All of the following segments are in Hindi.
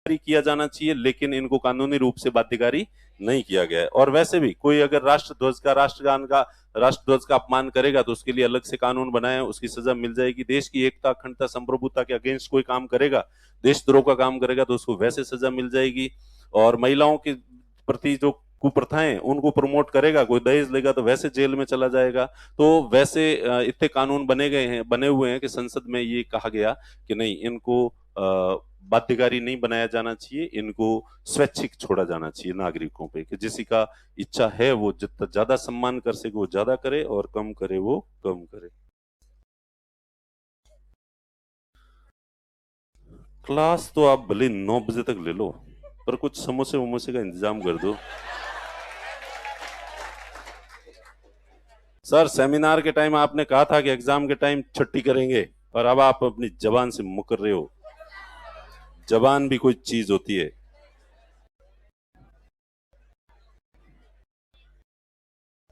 किया जाना चाहिए, लेकिन इनको कानूनी रूप से बाध्यकारी नहीं किया गया है। और वैसे भी कोई अगर राष्ट्रध्वज का, राष्ट्रगान का, राष्ट्रध्वज का अपमान करेगा तो उसके लिए अलग से कानून बनाए, उसकी सजा मिल जाएगी। देश की एकता, अखंडता, संप्रभुता के अगेंस्ट कोई काम करेगा, देशद्रोह का काम करेगा तो उसको वैसे सजा मिल जाएगी। और महिलाओं के प्रति जो कुप्रथाएं उनको प्रमोट करेगा, कोई दहेज लेगा तो वैसे जेल में चला जाएगा। तो वैसे इतने कानून बने हुए हैं कि संसद में ये कहा गया कि नहीं, इनको बाध्यकारी नहीं बनाया जाना चाहिए, इनको स्वैच्छिक छोड़ा जाना चाहिए नागरिकों पे, कि जिसी का इच्छा है वो जितना ज्यादा सम्मान कर सके वो ज्यादा करे और कम करे वो कम करे। क्लास तो आप भले 9 बजे तक ले लो, पर कुछ समोसे वमोसे का इंतजाम कर दो। सर, सेमिनार के टाइम आपने कहा था कि एग्जाम के टाइम छुट्टी करेंगे, और अब आप अपनी जबान से मुकर रहे हो। जबान भी कोई चीज होती है।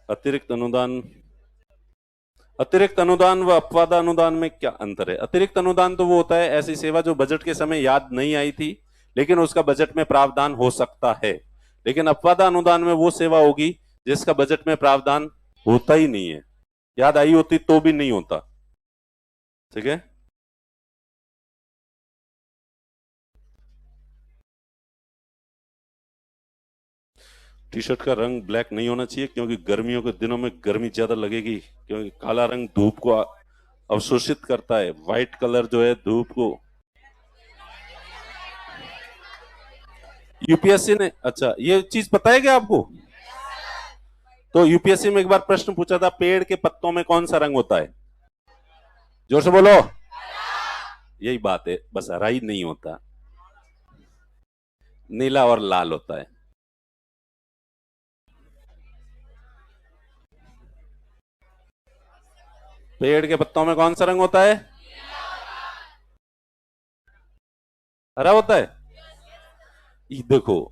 अतिरिक्त अनुदान, अतिरिक्त अनुदान व अपवाद अनुदान में क्या अंतर है? अतिरिक्त अनुदान तो वो होता है ऐसी सेवा जो बजट के समय याद नहीं आई थी, लेकिन उसका बजट में प्रावधान हो सकता है। लेकिन अपवाद अनुदान में वो सेवा होगी जिसका बजट में प्रावधान होता ही नहीं है, याद आई होती तो भी नहीं होता। ठीक है। टी शर्ट का रंग ब्लैक नहीं होना चाहिए, क्योंकि गर्मियों के दिनों में गर्मी ज्यादा लगेगी, क्योंकि काला रंग धूप को अवशोषित करता है। व्हाइट कलर जो है धूप को, यूपीएससी ने, अच्छा ये चीज पता है क्या आपको? तो यूपीएससी में एक बार प्रश्न पूछा था, पेड़ के पत्तों में कौन सा रंग होता है? जोर से बोलो। यही बात है, बस हरा ही नहीं होता, नीला और लाल होता है। पेड़ के पत्तों में कौन सा रंग होता है? हरा होता है। ये देखो,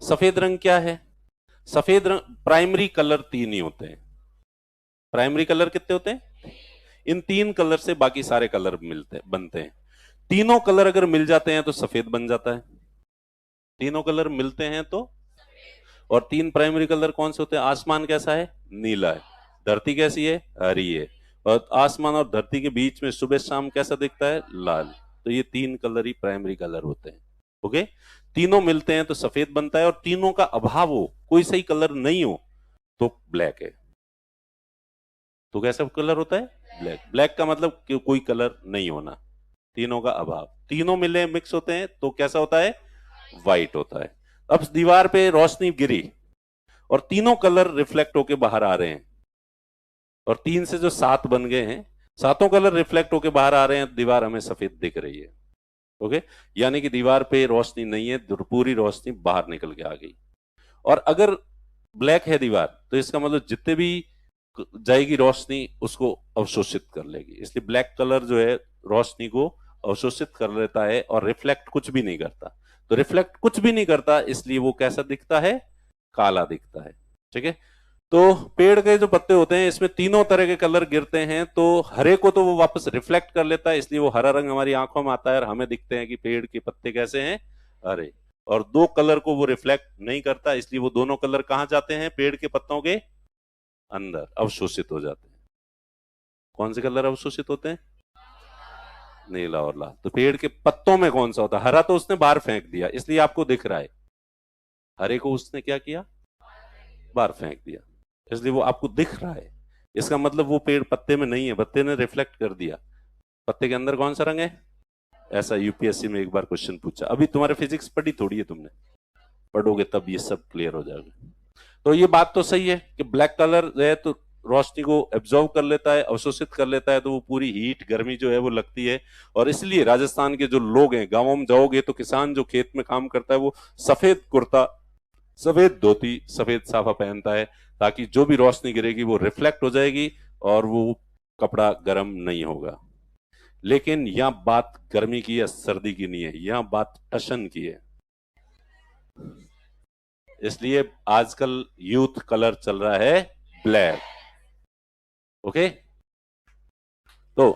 सफेद रंग क्या है? सफेद रंग, प्राइमरी कलर 3 ही होते हैं। प्राइमरी कलर कितने होते हैं? इन 3 कलर से बाकी सारे कलर बनते हैं। तीनों कलर अगर मिल जाते हैं तो सफेद बन जाता है। तीनों कलर मिलते हैं तो, और 3 प्राइमरी कलर कौन से होते हैं? आसमान कैसा है? नीला है। धरती कैसी है? हरी है। और आसमान और धरती के बीच में सुबह शाम कैसा दिखता है? लाल। तो ये 3 कलर ही प्राइमरी कलर होते हैं। ओके, तीनों मिलते हैं तो सफेद बनता है, और तीनों का अभाव हो, कोई सही कलर नहीं हो, तो ब्लैक है। तो कैसा कलर होता है? ब्लैक। ब्लैक का मतलब कि कोई कलर नहीं होना, तीनों का अभाव। तीनों मिले मिक्स होते हैं तो कैसा होता है? व्हाइट होता है। अब दीवार पे रोशनी गिरी और तीनों कलर रिफ्लेक्ट होके बाहर आ रहे हैं, और 3 से जो 7 बन गए हैं, सातों कलर रिफ्लेक्ट होके बाहर आ रहे हैं, दीवार हमें सफेद दिख रही है। ओके, यानी कि दीवार पे रोशनी नहीं है, पूरी रोशनी बाहर निकल के आ गई। और अगर ब्लैक है दीवार, तो इसका मतलब जितने भी जाएगी रोशनी उसको अवशोषित कर लेगी। इसलिए ब्लैक कलर जो है रोशनी को अवशोषित कर लेता है और रिफ्लेक्ट कुछ भी नहीं करता। तो रिफ्लेक्ट कुछ भी नहीं करता, इसलिए वो कैसा दिखता है? काला दिखता है। ठीक है। तो पेड़ के जो पत्ते होते हैं इसमें तीनों तरह के कलर गिरते हैं, तो हरे को तो वो वापस रिफ्लेक्ट कर लेता है, इसलिए वो हरा रंग हमारी आंखों में आता है और हमें दिखते हैं कि पेड़ के पत्ते कैसे हैं? हरे। और 2 कलर को वो रिफ्लेक्ट नहीं करता, इसलिए वो दोनों कलर कहां जाते हैं? पेड़ के पत्तों के अंदर अवशोषित हो जाते हैं। कौन से कलर अवशोषित होते हैं? नीला और लाल। तो पेड़ के पत्तों में कौन सा होता है? हरा तो उसने बाहर फेंक दिया, इसलिए आपको दिख रहा है। हरे को उसने क्या किया? बाहर फेंक दिया, इसलिए वो आपको दिख रहा है। इसका मतलब वो पेड़ पत्ते में नहीं है, पत्ते ने रिफ्लेक्ट कर दिया। पत्ते के अंदर कौन सा रंग है? ऐसा यूपीएससी में एक बार क्वेश्चन पूछा। अभी तुम्हारे फिजिक्स पढ़ी थोड़ी है तुमने, पढ़ोगे तब ये सब क्लियर हो जाएगा। तो ये बात तो सही है कि ब्लैक कलर है तो रोशनी को एब्जॉर्व कर लेता है, अवशोषित कर लेता है, तो वो पूरी हीट गर्मी जो है वो लगती है। और इसलिए राजस्थान के जो लोग हैं, गांवों में जाओगे तो किसान जो खेत में काम करता है वो सफेद कुर्ता, सफेद धोती, सफेद साफा पहनता है, ताकि जो भी रोशनी गिरेगी वो रिफ्लेक्ट हो जाएगी और वो कपड़ा गर्म नहीं होगा। लेकिन यहां बात गर्मी की या सर्दी की नहीं है, यहां बात टशन की है। इसलिए आजकल यूथ कलर चल रहा है ब्लैक। ओके, तो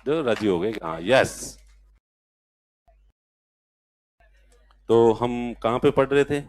जो राजी हो गए, हाँ, यस। तो हम कहाँ पे पढ़ रहे थे?